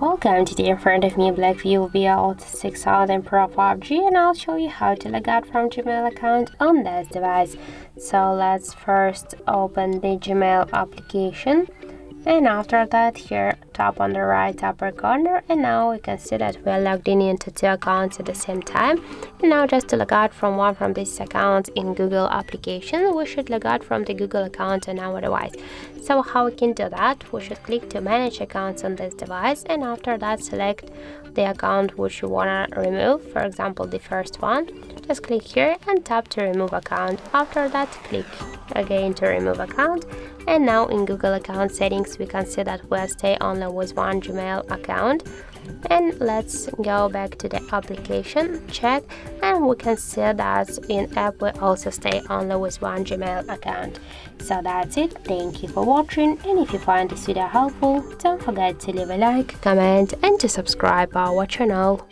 Welcome, today in front of me BLACKVIEW BL6000 PRO 5G, and I'll show you how to log out from Gmail account on this device. So let's first open the Gmail application, and after that here tap on the right upper corner, and now we can see that we are logged in into two accounts at the same time. And now just to log out from one from these accounts in Google application, we should log out from the Google account on our device. So how we can do that? We should click to manage accounts on this device, and after that select the account which you want to remove, for example the first one. Just click here and tap to remove account. After that click again to remove account, and now in Google account settings we can see that we'll stay only with one Gmail account. And let's go back to the application, check, and we can see that in app we also stay only with one Gmail account. So that's it. Thank you for watching, and if you find this video helpful, don't forget to leave a like, comment and to subscribe our channel.